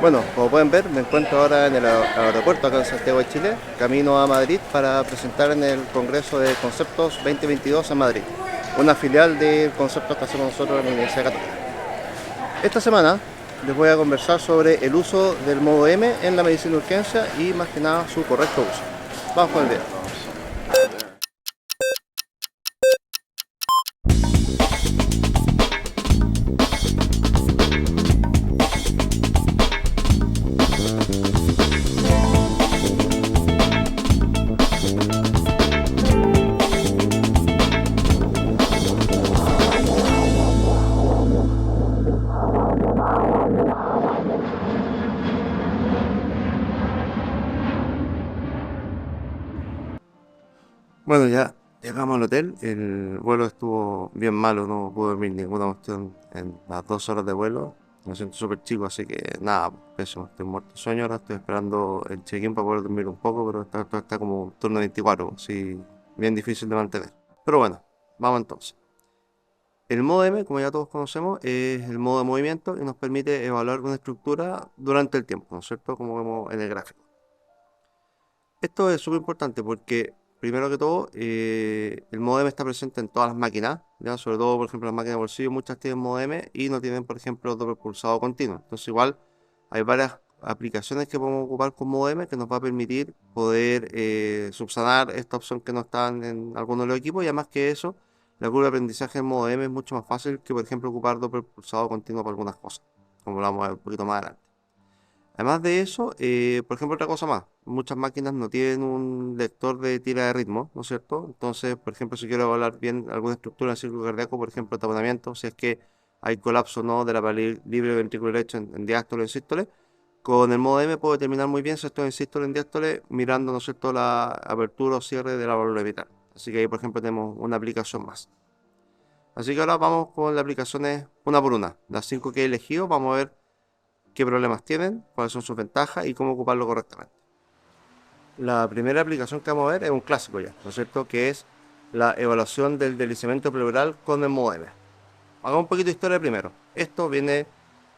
Bueno, como pueden ver, me encuentro ahora en el aeropuerto acá en Santiago de Chile, camino a Madrid para presentar en el Congreso de Conceptos 2022 en Madrid, una filial del conceptos que hacemos nosotros en la Universidad Católica. Esta semana les voy a conversar sobre el uso del modo M en la medicina de urgencia y más que nada su correcto uso. Vamos con el video. Bueno, ya llegamos al hotel. El vuelo estuvo bien malo, no pude dormir ninguna cuestión en las 2 horas de vuelo. Me siento súper chico, así que nada, pésimo. Estoy muerto de sueño. Ahora estoy esperando el check-in para poder dormir un poco, pero esto está como turno 24, así bien difícil de mantener. Pero bueno, vamos entonces. El modo M, como ya todos conocemos, es el modo de movimiento y nos permite evaluar una estructura durante el tiempo, ¿no es cierto? Como vemos en el gráfico. Esto es súper importante porque, primero que todo, el modem está presente en todas las máquinas, ¿ya? Sobre todo, por ejemplo, las máquinas de bolsillo, muchas tienen modem y no tienen, por ejemplo, doble pulsado continuo. Entonces, igual, hay varias aplicaciones que podemos ocupar con modem que nos va a permitir poder subsanar esta opción que no está en algunos de los equipos. Y además que eso, la curva de aprendizaje en modem es mucho más fácil que, por ejemplo, ocupar doble pulsado continuo para algunas cosas, como lo vamos a ver un poquito más adelante. Además de eso, por ejemplo, otra cosa más, muchas máquinas no tienen un lector de tira de ritmo, ¿no es cierto? Entonces, por ejemplo, si quiero evaluar bien alguna estructura del círculo cardíaco, por ejemplo, taponamiento, si es que hay colapso o no de la pared libre ventrículo derecho en diástole o en sístole, con el modo M puedo determinar muy bien si estoy en sístole o en diástole mirando, ¿no es cierto?, la apertura o cierre de la válvula vital. Así que ahí, por ejemplo, tenemos una aplicación más. Así que ahora vamos con las aplicaciones una por una. Las 5 que he elegido, vamos a ver qué problemas tienen, cuáles son sus ventajas y cómo ocuparlo correctamente. La primera aplicación que vamos a ver es un clásico ya, ¿no es cierto? Que es la evaluación del deslizamiento pleural con el modo M. Hagamos un poquito de historia primero. Esto viene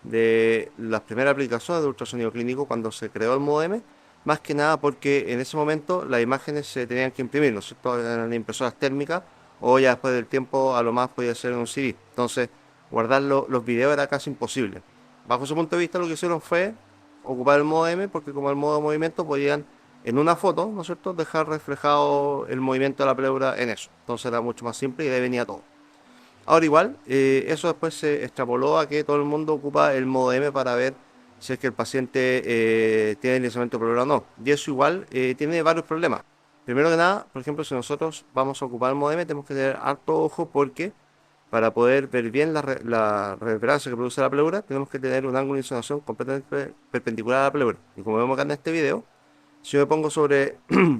de las primeras aplicaciones de ultrasonido clínico cuando se creó el modo M, más que nada porque en ese momento las imágenes se tenían que imprimir, ¿no es cierto? Eran impresoras térmicas o ya después del tiempo a lo más podía ser en un CD. Entonces, guardar los videos era casi imposible. Bajo su punto de vista, lo que hicieron fue ocupar el modo M porque como el modo de movimiento podían en una foto, ¿no es cierto?, dejar reflejado el movimiento de la pleura en eso. Entonces era mucho más simple y de ahí venía todo. Ahora igual, eso después se extrapoló a que todo el mundo ocupa el modo M para ver si es que el paciente tiene deslizamiento pleural o no. Y eso igual tiene varios problemas. Primero que nada, por ejemplo, si nosotros vamos a ocupar el modo M, tenemos que tener harto ojo porque para poder ver bien la reverberancia que produce la pleura, tenemos que tener un ángulo de insolación completamente perpendicular a la pleura. Y como vemos acá en este video, si yo me pongo sobre,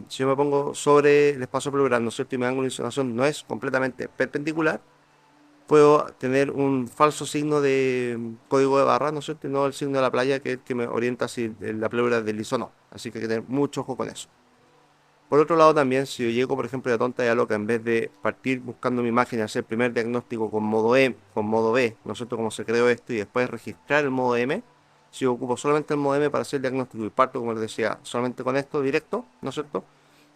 si yo me pongo sobre el espacio pleural, ¿no es cierto? Y mi ángulo de insolación no es completamente perpendicular, puedo tener un falso signo de código de barra, ¿no es cierto? Y no el signo de la playa que es el que me orienta si la pleura es desliza o no. Así que hay que tener mucho ojo con eso. Por otro lado también, si yo llego, por ejemplo, de tonta y a loca, en vez de partir buscando mi imagen y hacer el primer diagnóstico con modo E, con modo B, ¿no es cierto? Como se creó esto y después registrar el modo M, si yo ocupo solamente el modo M para hacer el diagnóstico y parto, como les decía, solamente con esto directo, ¿no es cierto?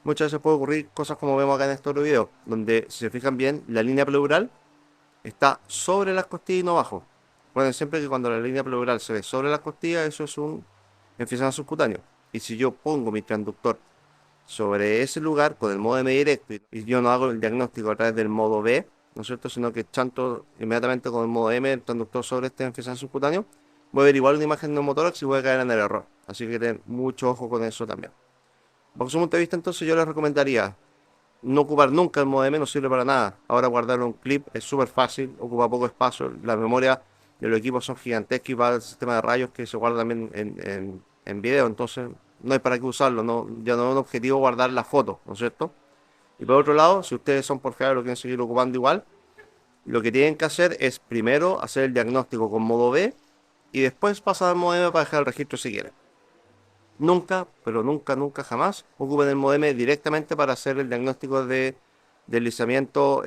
Muchas veces puede ocurrir cosas como vemos acá en este otro video, donde si se fijan bien, la línea pleural está sobre las costillas y no abajo. Recuerden siempre que cuando la línea pleural se ve sobre las costillas, eso es un enfisema subcutáneo. Y si yo pongo mi transductor sobre ese lugar con el modo M directo y yo no hago el diagnóstico a través del modo B, ¿no es cierto? Sino que chanto inmediatamente con el modo M el transductor sobre este enfisema subcutáneo, voy a ver igual una imagen de neumotórax y voy a caer en el error. Así que tener mucho ojo con eso también. Bajo su punto de vista, entonces yo les recomendaría no ocupar nunca el modem, no sirve para nada. Ahora guardar un clip es súper fácil, ocupa poco espacio. Las memorias de los equipos son gigantescas y va el sistema de rayos que se guarda también en video. Entonces no hay para qué usarlo. No, ya no es un objetivo guardar la foto, ¿no es cierto? Y por otro lado, si ustedes son por fiar y lo quieren seguir ocupando igual, lo que tienen que hacer es primero hacer el diagnóstico con modo B y después pasar al modem para dejar el registro si quieren. Nunca, pero nunca, nunca jamás ocupen el modem directamente para hacer el diagnóstico de deslizamiento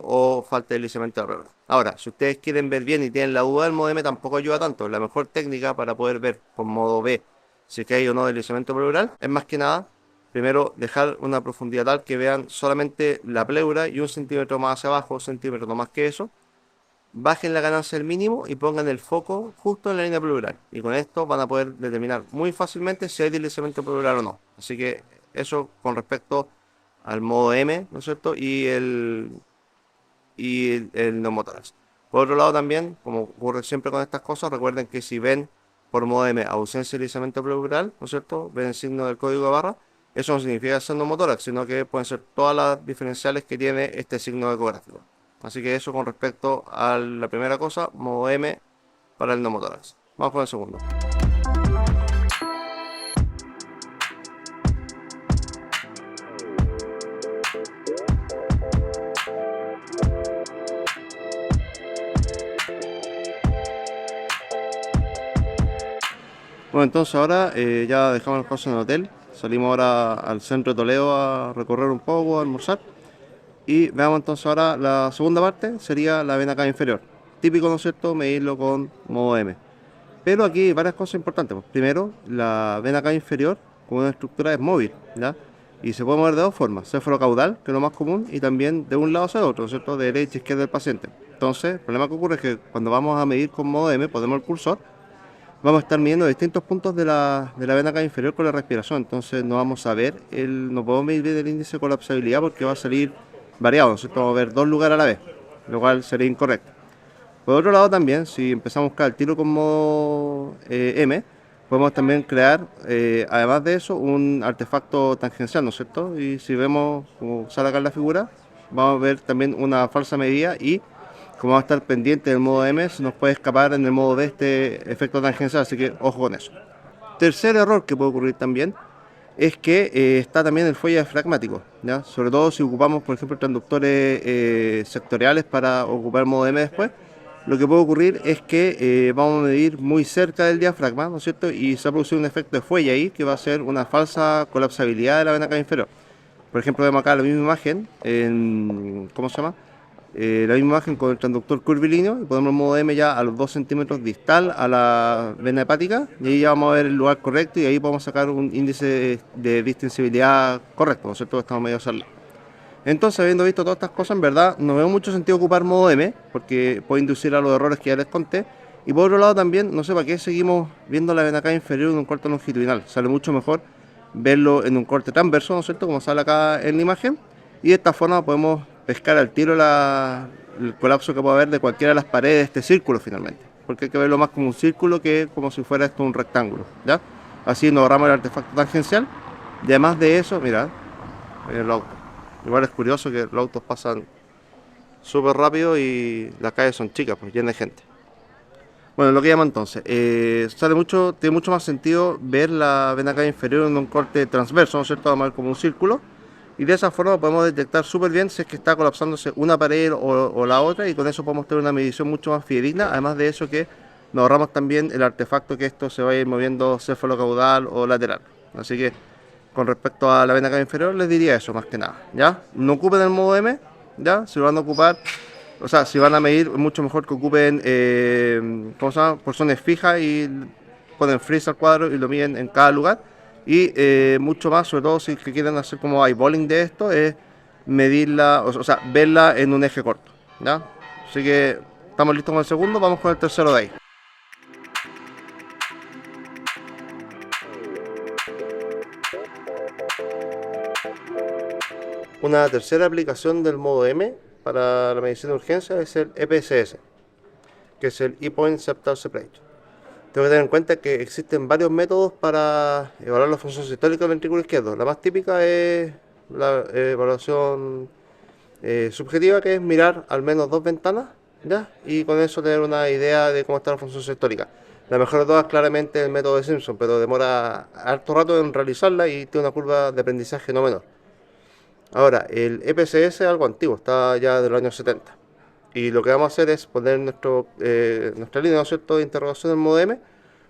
o falta de deslizamiento alrededor. Ahora, si ustedes quieren ver bien y tienen la duda, el modo M tampoco ayuda tanto. La mejor técnica para poder ver por modo B si es que hay o no deslizamiento pleural es más que nada, primero dejar una profundidad tal que vean solamente la pleura y 1 centímetro más hacia abajo, 1 centímetro no más que eso. Bajen la ganancia al mínimo y pongan el foco justo en la línea pleural. Y con esto van a poder determinar muy fácilmente si hay deslizamiento pleural o no. Así que eso con respecto al modo M, ¿no es cierto? Y el neumotórax. Por otro lado también, como ocurre siempre con estas cosas, recuerden que si ven por modo M ausencia de deslizamiento pleural, ¿no es cierto? Ven el signo del código de barra, eso no significa ser neumotórax, sino que pueden ser todas las diferenciales que tiene este signo ecográfico. Así que eso con respecto a la primera cosa, modo M para el neumotórax. Vamos con el segundo. Bueno, entonces ahora ya dejamos las cosas en el hotel, salimos ahora al centro de Toledo a recorrer un poco, a almorzar. Y veamos entonces ahora la segunda parte, sería la vena cava inferior. Típico, ¿no es cierto?, medirlo con modo M. Pero aquí hay varias cosas importantes. Pues, primero, la vena cava inferior, como una estructura, es móvil, ¿ya? Y se puede mover de dos formas, cefalocaudal, que es lo más común, y también de un lado hacia otro, ¿no es cierto?, de derecha a izquierda del paciente. Entonces, el problema que ocurre es que cuando vamos a medir con modo M, ponemos el cursor, vamos a estar midiendo distintos puntos de la vena cava inferior con la respiración. Entonces no vamos a ver, no podemos medir bien el índice de colapsabilidad porque va a salir variado, ¿no es cierto? Vamos a ver dos lugares a la vez, lo cual sería incorrecto. Por otro lado también, si empezamos a buscar el tiro con modo M, podemos también crear, además de eso, un artefacto tangencial, ¿no es cierto? Y si vemos, como sale acá en la figura, vamos a ver también una falsa medida y como va a estar pendiente del modo M, se nos puede escapar en el modo D este efecto tangencial, así que ojo con eso. Tercer error que puede ocurrir también es que está también el fuelle diafragmático, ¿ya? Sobre todo si ocupamos, por ejemplo, transductores sectoriales para ocupar el modo M después, lo que puede ocurrir es que vamos a medir muy cerca del diafragma, ¿no es cierto? Y se va a producir un efecto de fuelle ahí que va a ser una falsa colapsabilidad de la vena cava inferior. Por ejemplo, vemos acá la misma imagen, ¿cómo se llama? La misma imagen con el transductor curvilíneo y ponemos el modo M ya a los 2 centímetros distal a la vena hepática y ahí ya vamos a ver el lugar correcto y ahí podemos sacar un índice de distensibilidad correcto, ¿no es cierto? Estamos medio al lado. Entonces, habiendo visto todas estas cosas, en verdad no veo mucho sentido ocupar modo M porque puede inducir a los errores que ya les conté. Y por otro lado también, no sé para qué seguimos viendo la vena cava inferior en un corte longitudinal. Sale mucho mejor verlo en un corte transverso, ¿no es cierto? Como sale acá en la imagen. Y de esta forma podemos pescar al tiro el colapso que puede haber de cualquiera de las paredes de este círculo finalmente. Porque hay que verlo más como un círculo que como si fuera esto un rectángulo, ¿ya? Así nos ahorramos el artefacto tangencial. Y además de eso, mira, el auto. Igual es curioso que los autos pasan súper rápido y las calles son chicas, pues llenas de gente. Bueno, lo que llamo entonces, tiene mucho más sentido ver la vena cava inferior en un corte transverso, ¿no es cierto? Vamos a ver como un círculo. Y de esa forma podemos detectar súper bien si es que está colapsándose una pared o la otra y con eso podemos tener una medición mucho más fidedigna. Además de eso que nos ahorramos también el artefacto que esto se va a ir moviendo cefalocaudal o lateral. Así que con respecto a la vena cava inferior les diría eso más que nada, ¿ya? No ocupen el modo M, ¿ya? Si lo van a ocupar, o sea, si van a medir, es mucho mejor que ocupen, ¿cómo se llama? Porciones fijas y ponen freeze al cuadro y lo miden en cada lugar. Y mucho más, sobre todo si que quieren hacer como eyeballing de esto, es medirla, o sea, verla en un eje corto, ¿ya? Así que estamos listos con el segundo, vamos con el tercero de ahí. Una tercera aplicación del modo M para la medicina de urgencia es el EPSS, que es el E-Point Septal Separation. Tengo que tener en cuenta que existen varios métodos para evaluar la función sistólica del ventrículo izquierdo. La más típica es la evaluación subjetiva, que es mirar al menos dos ventanas, ¿ya? Y con eso tener una idea de cómo está la función sistólica. La mejor de todas claramente es el método de Simpson, pero demora harto rato en realizarla y tiene una curva de aprendizaje no menor. Ahora, el EPSS es algo antiguo, está ya de los años 70. Y lo que vamos a hacer es poner nuestra línea, ¿no es cierto?, de interrogación en modo M,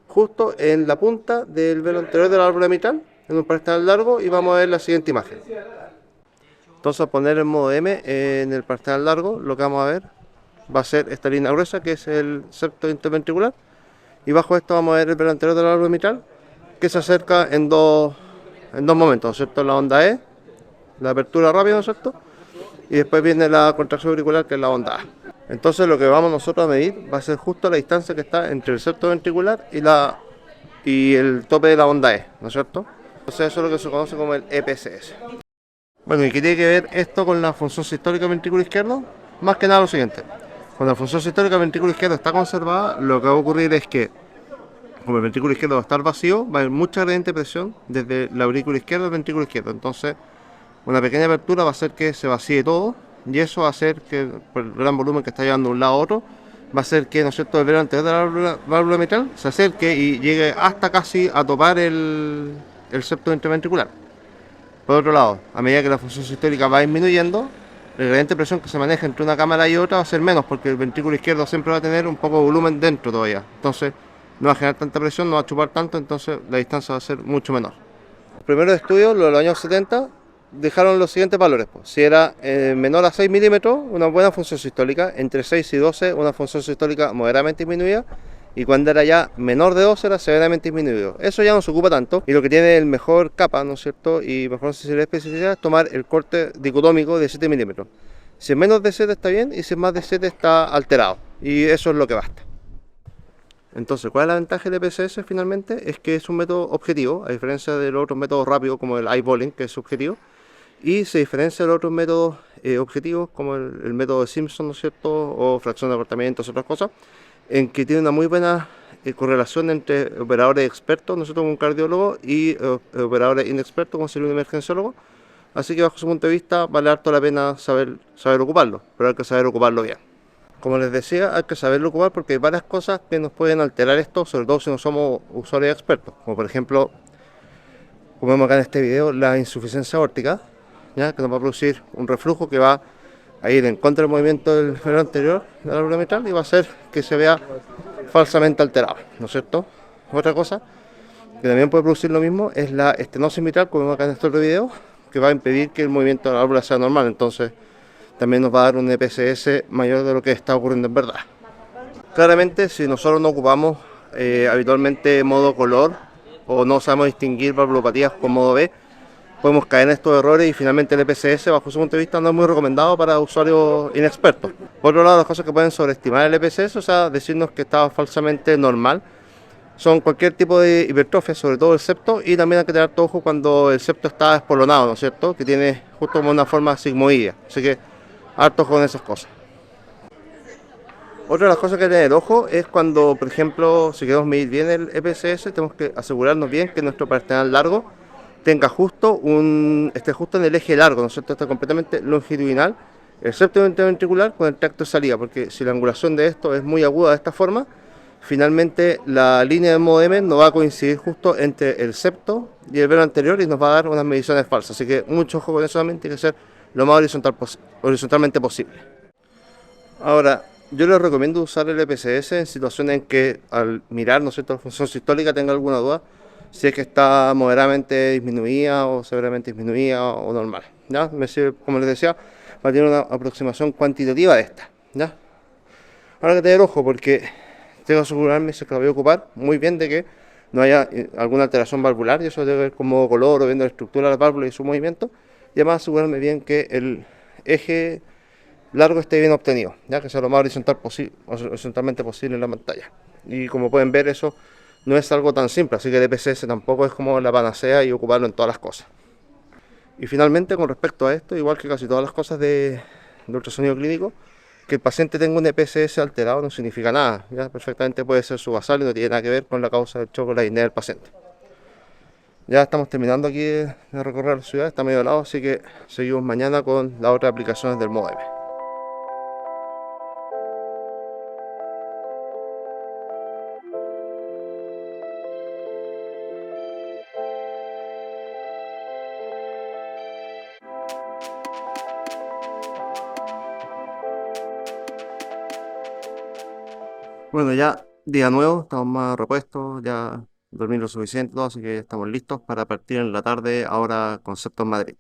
justo en la punta del velo anterior de la válvula mitral, en un parestral largo, y vamos a ver la siguiente imagen. Entonces al poner el modo M en el parcial largo, lo que vamos a ver va a ser esta línea gruesa que es el septo interventricular, y bajo esto vamos a ver el velo anterior del árbol mitral que se acerca en dos momentos, ¿no es cierto? La onda E, la apertura rápida, ¿no es cierto? Y después viene la contracción auricular, que es la onda A. Entonces lo que vamos nosotros a medir va a ser justo la distancia que está entre el septo ventricular y el tope de la onda E, ¿no es cierto? Entonces eso es lo que se conoce como el EPCS. Bueno, ¿y qué tiene que ver esto con la función sistólica del ventrículo izquierdo? Más que nada lo siguiente. Cuando la función sistólica del ventrículo izquierdo está conservada, lo que va a ocurrir es que, como el ventrículo izquierdo va a estar vacío, va a haber mucha gradiente de presión desde la aurícula izquierda al ventrículo izquierdo. Entonces, una pequeña apertura va a hacer que se vacíe todo, y eso va a hacer que, por el gran volumen que está llevando de un lado a otro, va a hacer que, ¿no es cierto?, el velo anterior de la válvula mitral se acerque y llegue hasta casi a topar el septo interventricular. Por otro lado, a medida que la función sistólica va disminuyendo, el gradiente de presión que se maneja entre una cámara y otra va a ser menos, porque el ventrículo izquierdo siempre va a tener un poco de volumen dentro todavía. Entonces, no va a generar tanta presión, no va a chupar tanto, entonces la distancia va a ser mucho menor. Los primeros estudios, los de los años 70, dejaron los siguientes valores. Pues. Si era menor a 6 milímetros, una buena función sistólica; entre 6 y 12, una función sistólica moderadamente disminuida; y cuando era ya menor de 12 era severamente disminuido. Eso ya no se ocupa tanto, y lo que tiene el mejor capa, ¿no es cierto?, y mejor sensibilidad y especificidad, es tomar el corte dicotómico de 7 milímetros. Si es menos de 7 está bien, y si es más de 7 está alterado, y eso es lo que basta. Entonces, ¿cuál es la ventaja del EPCS finalmente? Es que es un método objetivo, a diferencia de los otros métodos rápidos como el eyeballing, que es subjetivo, y se diferencia de los otros métodos objetivos como el método de Simpson, ¿no es cierto?, o fracción de acortamiento, otras cosas, en que tiene una muy buena correlación entre operadores expertos, nosotros como un cardiólogo, y operadores inexpertos, como sería un emergenciólogo. Así que bajo su punto de vista vale harto la pena saber ocuparlo, pero hay que saber ocuparlo bien. Como les decía, hay que saberlo ocupar porque hay varias cosas que nos pueden alterar esto, sobre todo si no somos usuarios expertos, como por ejemplo, como vemos acá en este video, la insuficiencia aórtica, ¿ya?, que nos va a producir un reflujo que va a ir en contra del movimiento del velo anterior de la válvula mitral y va a hacer que se vea falsamente alterado, ¿no es cierto? Otra cosa que también puede producir lo mismo es la estenosis mitral, como vemos acá en este otro video, que va a impedir que el movimiento de la válvula sea normal. Entonces también nos va a dar un EPCS mayor de lo que está ocurriendo en verdad. Claramente, si nosotros no ocupamos habitualmente modo color o no sabemos distinguir valvulopatías con modo B, podemos caer en estos errores, y finalmente el EPCS, bajo su punto de vista, no es muy recomendado para usuarios inexpertos. Por otro lado, las cosas que pueden sobreestimar el EPCS, o sea, decirnos que está falsamente normal, son cualquier tipo de hipertrofia, sobre todo el septo, y también hay que tener todo ojo cuando el septo está espolonado, ¿no es cierto?, que tiene justo como una forma sigmoidea. Así que harto ojo con esas cosas. Otra de las cosas que hay que tener ojo es cuando, por ejemplo, si queremos medir bien el EPCS, tenemos que asegurarnos bien que nuestro partenal largo esté justo en el eje largo, ¿no es cierto?, esté completamente longitudinal, el septo interventricular con el tracto de salida, porque si la angulación de esto es muy aguda de esta forma, finalmente la línea de modo M no va a coincidir justo entre el septo y el velo anterior y nos va a dar unas mediciones falsas. Así que mucho ojo con eso, también tiene que ser lo más horizontalmente posible. Ahora, yo les recomiendo usar el EPCS en situaciones en que al mirar, ¿no es cierto?, la función sistólica tenga alguna duda, si es que está moderadamente disminuida o severamente disminuida o normal, ¿ya? Me sirve, como les decía, para tener una aproximación cuantitativa de esta, ¿ya? Ahora hay que tener ojo porque tengo que asegurarme, si es que la voy a ocupar, muy bien de que no haya alguna alteración valvular, y eso debe ver como color o viendo la estructura de la válvula y su movimiento, y además asegurarme bien que el eje largo esté bien obtenido, ya que sea lo más horizontalmente posible en la pantalla. Y como pueden ver, eso no es algo tan simple, así que el EPCS tampoco es como la panacea y ocuparlo en todas las cosas. Y finalmente, con respecto a esto, igual que casi todas las cosas de ultrasonido clínico, que el paciente tenga un EPCS alterado no significa nada, ya perfectamente puede ser subasal y no tiene nada que ver con la causa del choque o la disnea del paciente. Ya estamos terminando aquí de recorrer la ciudad, está medio helado, así que seguimos mañana con las otras aplicaciones del modo M. Bueno, ya día nuevo, estamos más repuestos, ya dormí lo suficiente, todo, así que ya estamos listos para partir en la tarde ahora Concepto en Madrid.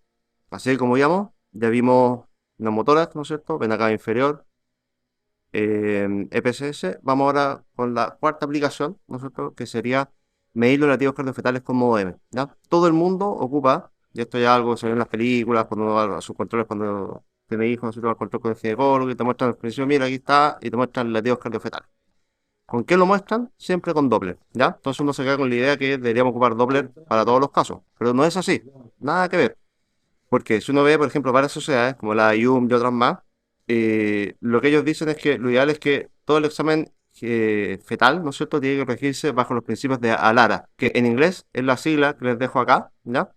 Así que como íbamos, Ya vimos neumotórax, ¿no es cierto? Vena cava inferior, EPSS. Vamos ahora con la cuarta aplicación, ¿no es cierto? Que sería medir los latidos cardiofetales con modo M, ¿ya? Todo el mundo ocupa, y esto ya es algo que se ve en las películas, cuando uno va a sus controles, cuando tiene hijos, ¿no es cierto? Al control con el ginecólogo y te muestran el principio, mira, aquí está, y te muestran latidos cardiofetales. ¿Con qué lo muestran? Siempre con Doppler, ¿ya? Entonces uno se queda con la idea que deberíamos ocupar Doppler para todos los casos, pero no es así, nada que ver. Porque si uno ve, por ejemplo, varias sociedades, como la IUM y otras más, lo que ellos dicen es que lo ideal es que todo el examen fetal, ¿no es cierto?, tiene que regirse bajo los principios de ALARA, que en inglés es la sigla que les dejo acá, ¿ya?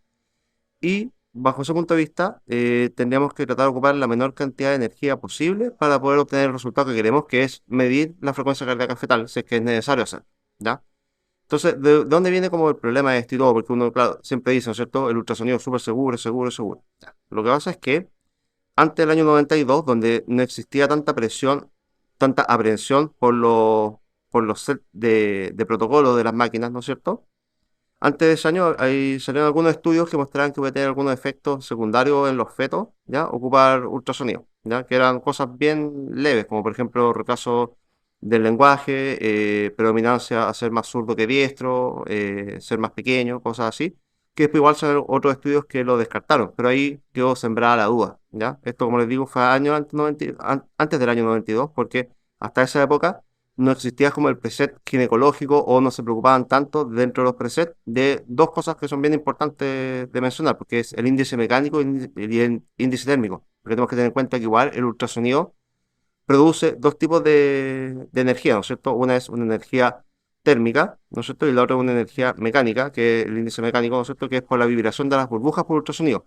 Y bajo ese punto de vista, tendríamos que tratar de ocupar la menor cantidad de energía posible para poder obtener el resultado que queremos, que es medir la frecuencia cardíaca fetal, si es que es necesario hacer, ¿ya? Entonces, ¿de dónde viene como el problema de esto y todo? Porque uno, claro, siempre dice, ¿no es cierto?, el ultrasonido es súper seguro, seguro, seguro. Ya. Lo que pasa es que antes del año 92, donde no existía tanta presión, tanta aprehensión por los sets de protocolo de las máquinas, ¿no es cierto? Antes de ese año ahí salieron algunos estudios que mostraban que puede tener algunos efectos secundarios en los fetos, ¿ya? Ocupar ultrasonido, ¿ya? Que eran cosas bien leves, como por ejemplo retraso del lenguaje, predominancia a ser más zurdo que diestro, ser más pequeño, cosas así. Que después igual salieron otros estudios que lo descartaron, pero ahí quedó sembrada la duda, ¿ya? Esto, como les digo, fue años antes del año 92, porque hasta esa época no existía como el preset ginecológico o no se preocupaban tanto dentro de los presets de dos cosas que son bien importantes de mencionar, porque es el índice mecánico y el índice térmico. Porque tenemos que tener en cuenta que igual el ultrasonido produce dos tipos de energía, ¿no es cierto? Una es una energía térmica, ¿no es cierto? Y la otra es una energía mecánica, que es el índice mecánico, ¿no es cierto? Que es por la vibración de las burbujas por ultrasonido.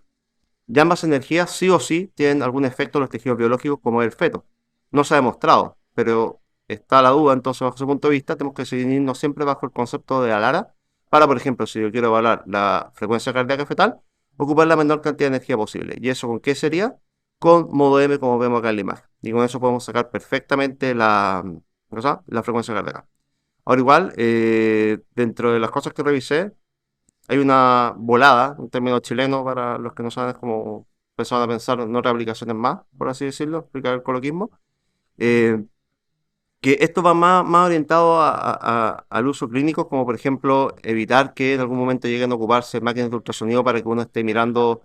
Y ambas energías sí o sí tienen algún efecto en los tejidos biológicos como el feto. No se ha demostrado, pero está la duda, entonces bajo ese punto de vista tenemos que seguirnos siempre bajo el concepto de ALARA para, por ejemplo, si yo quiero evaluar la frecuencia cardíaca fetal, ocupar la menor cantidad de energía posible. ¿Y eso con qué sería? Con modo M, como vemos acá en la imagen. Y con eso podemos sacar perfectamente la frecuencia cardíaca. Ahora igual, dentro de las cosas que revisé, hay una volada, un término chileno para los que no saben, es como empezaron a pensar en otras aplicaciones más, por así decirlo, explicar el coloquismo. eh, que esto va más orientado al uso clínico, como por ejemplo evitar que en algún momento lleguen a ocuparse máquinas de ultrasonido para que uno esté mirando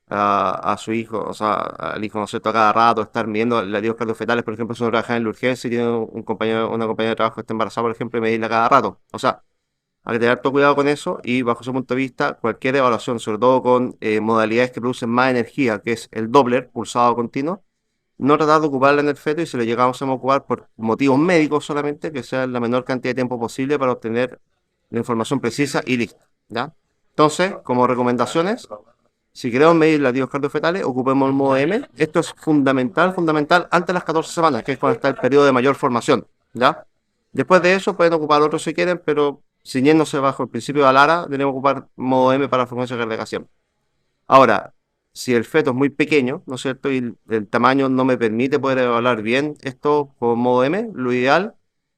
a su hijo, o sea, al hijo, ¿no es cierto?, a cada rato, estar midiendo latidos cardiofetales, por ejemplo, si uno trabaja en la urgencia y tiene un compañero, una compañera de trabajo que está embarazada, por ejemplo, y medirla cada rato. O sea, hay que tener todo cuidado con eso y bajo ese punto de vista, cualquier evaluación, sobre todo con modalidades que producen más energía, que es el Doppler, pulsado continuo, no tratar de ocuparla en el feto y si lo llegamos a ocupar por motivos médicos solamente, que sea la menor cantidad de tiempo posible para obtener la información precisa y listo, ¿ya? Entonces, como recomendaciones, si queremos medir latidos cardiofetales, ocupemos el modo M. Esto es fundamental, fundamental antes de las 14 semanas, que es cuando está el periodo de mayor formación, ¿ya? Después de eso pueden ocupar otros si quieren, pero ciñéndose bajo el principio de Alara, debemos ocupar modo M para frecuencia cardíaca siempre. Ahora, si el feto es muy pequeño, ¿no es cierto? Y el tamaño no me permite poder evaluar bien esto con modo M, lo ideal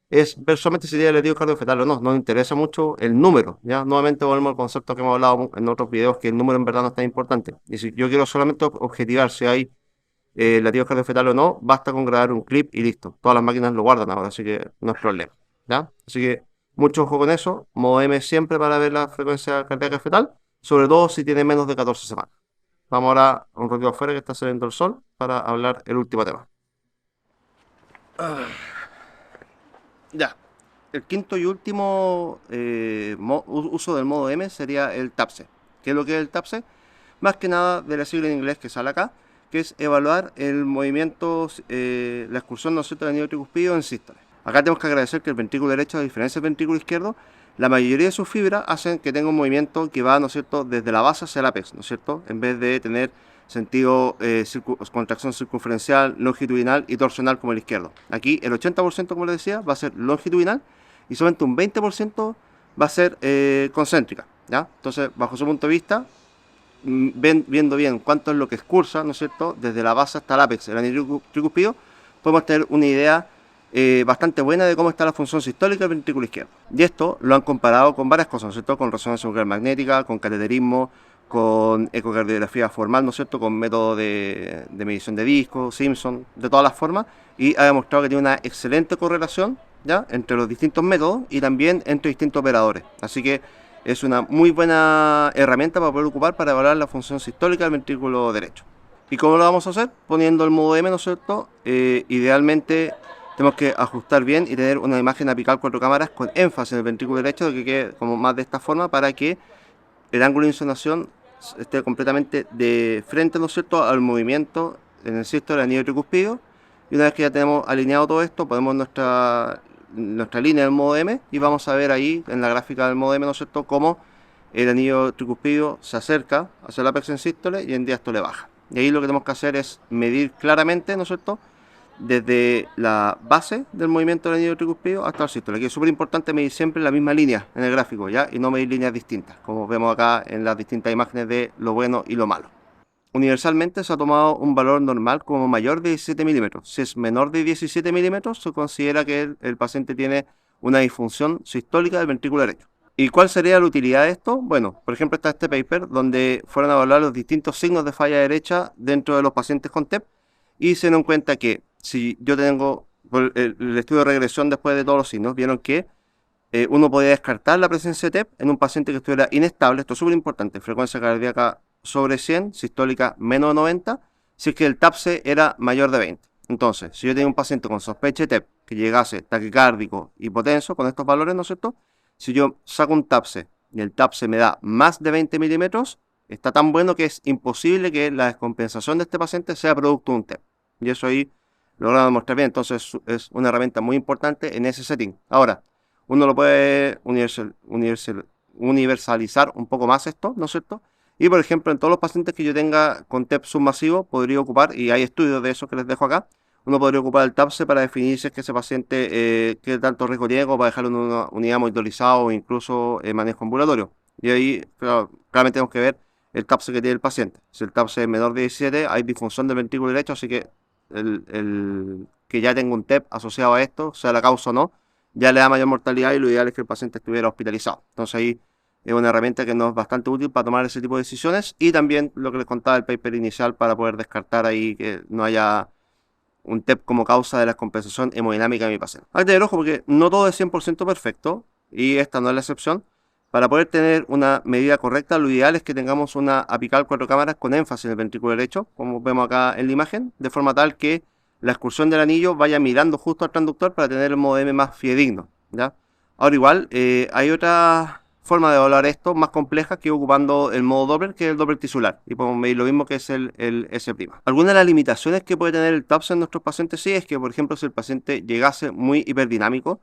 es ver solamente si tiene latido cardiofetal o no. Nos interesa mucho el número, ¿ya? Nuevamente volvemos al concepto que hemos hablado en otros videos, que el número en verdad no es tan importante. Y si yo quiero solamente objetivar si hay latido cardiofetal o no, basta con grabar un clip y listo. Todas las máquinas lo guardan ahora, así que no es problema, ¿ya? Así que mucho ojo con eso. Modo M siempre para ver la frecuencia cardíaca fetal, sobre todo si tiene menos de 14 semanas. Vamos ahora a un ratito afuera que está saliendo el sol para hablar el último tema. Ya. El quinto y último uso del modo M sería el TAPSE. ¿Qué es lo que es el TAPSE? Más que nada de la sigla en inglés que sale acá, que es evaluar el movimiento, la excursión, ¿no es cierto?, del anillo tricuspidio en sístole. Acá tenemos que agradecer que el ventrículo derecho, a diferencia del ventrículo izquierdo, la mayoría de sus fibras hacen que tenga un movimiento que va, ¿no es cierto?, desde la base hacia el apex, ¿no es cierto?, en vez de tener sentido contracción circunferencial, longitudinal y torsional como el izquierdo. Aquí el 80%, como les decía, va a ser longitudinal y solamente un 20% va a ser concéntrica, ¿ya? Entonces, bajo su punto de vista, viendo bien cuánto es lo que excursa, ¿no es cierto?, desde la base hasta el ápex, el anillo tricuspidio, podemos tener una idea bastante buena de cómo está la función sistólica del ventrículo izquierdo. Y esto lo han comparado con varias cosas, ¿no es cierto?, con resonancia nuclear magnética, con cateterismo, con ecocardiografía formal, ¿no es cierto?, con método de medición de disco, Simpson, de todas las formas, y ha demostrado que tiene una excelente correlación, ¿ya?, entre los distintos métodos y también entre distintos operadores. Así que es una muy buena herramienta para poder ocupar para evaluar la función sistólica del ventrículo derecho. ¿Y cómo lo vamos a hacer? Poniendo el modo M, ¿no es cierto? Idealmente tenemos que ajustar bien y tener una imagen apical 4 cámaras con énfasis en el ventrículo derecho, que quede como más de esta forma para que el ángulo de insolación esté completamente de frente, ¿no es cierto?, al movimiento en el sistema del anillo tricuspidio. Y una vez que ya tenemos alineado todo esto, ponemos nuestra línea del modo M y vamos a ver ahí en la gráfica del modo M, ¿no es cierto?, cómo el anillo tricuspidio se acerca hacia el apex en sístole y en diástole baja. Y ahí lo que tenemos que hacer es medir claramente, ¿no es cierto?, desde la base del movimiento del anillo tricuspidio hasta el sístole. Aquí es súper importante medir siempre la misma línea en el gráfico, ¿ya? Y no medir líneas distintas, como vemos acá en las distintas imágenes de lo bueno y lo malo. Universalmente se ha tomado un valor normal como mayor de 17 milímetros. Si es menor de 17 milímetros, se considera que el paciente tiene una disfunción sistólica del ventrículo derecho. ¿Y cuál sería la utilidad de esto? Bueno, por ejemplo está este paper donde fueron a evaluar los distintos signos de falla derecha dentro de los pacientes con TEP y se dieron cuenta que si yo tengo el estudio de regresión después de todos los signos, vieron que uno podía descartar la presencia de TEP en un paciente que estuviera inestable. Esto es súper importante, frecuencia cardíaca sobre 100, sistólica menos de 90, si es que el TAPSE era mayor de 20. Entonces, si yo tengo un paciente con sospecha de TEP que llegase taquicárdico, hipotenso, con estos valores, ¿no es cierto? Si yo saco un TAPSE y el TAPSE me da más de 20 milímetros, está tan bueno que es imposible que la descompensación de este paciente sea producto de un TEP. Y eso ahí logramos demostrar bien. Entonces es una herramienta muy importante en ese setting. Ahora, uno lo puede universalizar un poco más esto, ¿no es cierto? Y por ejemplo, en todos los pacientes que yo tenga con TEP submasivo, podría ocupar, y hay estudios de eso que les dejo acá, uno podría ocupar el TAPSE para definir si es que ese paciente qué tanto riesgo tiene, para dejarlo en una unidad monitorizada o incluso manejo ambulatorio. Y ahí claramente tenemos que ver el TAPSE que tiene el paciente. Si el TAPSE es menor de 17, hay disfunción del ventrículo derecho, así que el que ya tenga un TEP asociado a esto, sea la causa o no, ya le da mayor mortalidad y lo ideal es que el paciente estuviera hospitalizado. Entonces ahí es una herramienta que nos es bastante útil para tomar ese tipo de decisiones y también lo que les contaba el paper inicial para poder descartar ahí que no haya un TEP como causa de la descompensación hemodinámica de mi paciente. Hay que tener ojo porque no todo es 100% perfecto y esta no es la excepción. Para poder tener una medida correcta, lo ideal es que tengamos una apical 4 cámaras con énfasis en el ventrículo derecho, como vemos acá en la imagen, de forma tal que la excursión del anillo vaya mirando justo al transductor para tener el modo M más fidedigno, ¿ya? Ahora igual, hay otra forma de evaluar esto más compleja que ocupando el modo Doppler, que es el Doppler tisular, y podemos medir lo mismo que es el S'. Algunas de las limitaciones que puede tener el TAPS en nuestros pacientes sí es que, por ejemplo, si el paciente llegase muy hiperdinámico,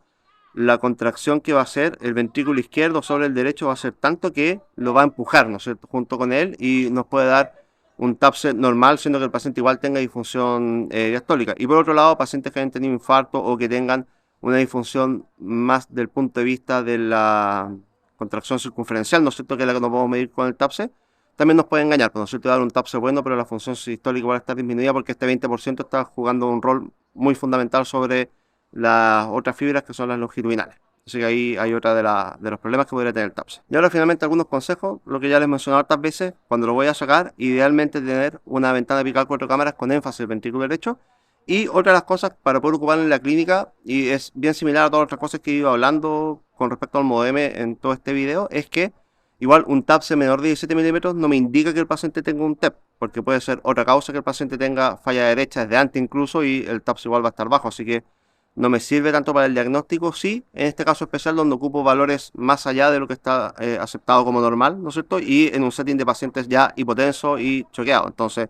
la contracción que va a hacer el ventrículo izquierdo sobre el derecho va a ser tanto que lo va a empujar, ¿no es cierto?, junto con él y nos puede dar un TAPSE normal, siendo que el paciente igual tenga disfunción diastólica. Y por otro lado, pacientes que hayan tenido infarto o que tengan una disfunción más del punto de vista de la contracción circunferencial, ¿no es cierto?, que es la que nos podemos medir con el TAPSE, también nos puede engañar, ¿no es cierto?, dar un TAPSE bueno, pero la función sistólica va a estar disminuida porque este 20% está jugando un rol muy fundamental sobre las otras fibras que son las longitudinales. Así que ahí hay otra de los problemas que podría tener el TAPSE. Y ahora finalmente algunos consejos, lo que ya les he mencionado hartas veces, cuando lo voy a sacar, idealmente tener una ventana apical 4 cámaras con énfasis en el ventrículo derecho. Y otra de las cosas para poder ocupar en la clínica, y es bien similar a todas las otras cosas que he ido hablando con respecto al modo M en todo este video, es que igual un TAPSE menor de 17 milímetros no me indica que el paciente tenga un TEP, porque puede ser otra causa que el paciente tenga falla derecha desde antes incluso y el TAPSE igual va a estar bajo, así que no me sirve tanto para el diagnóstico, sí, en este caso especial donde ocupo valores más allá de lo que está aceptado como normal, ¿no es cierto? Y en un setting de pacientes ya hipotensos y choqueados. Entonces,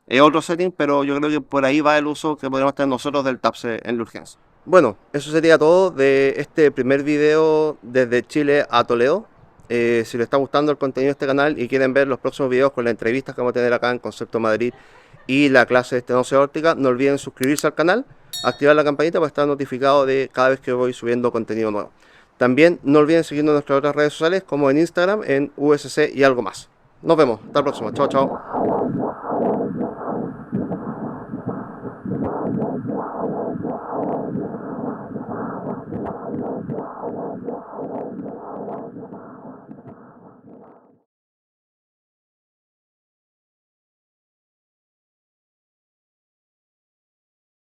es otro setting, pero yo creo que por ahí va el uso que podemos tener nosotros del TAPSE en la urgencia. Bueno, eso sería todo de este primer video desde Chile a Toledo. Si les está gustando el contenido de este canal y quieren ver los próximos videos con las entrevistas que vamos a tener acá en Concepto Madrid y la clase de estenosis aórtica, no olviden suscribirse al canal, activar la campanita para estar notificado de cada vez que voy subiendo contenido nuevo. También no olviden seguirnos en nuestras otras redes sociales como en Instagram, en USC y algo más. Nos vemos, hasta la próxima, chao chao.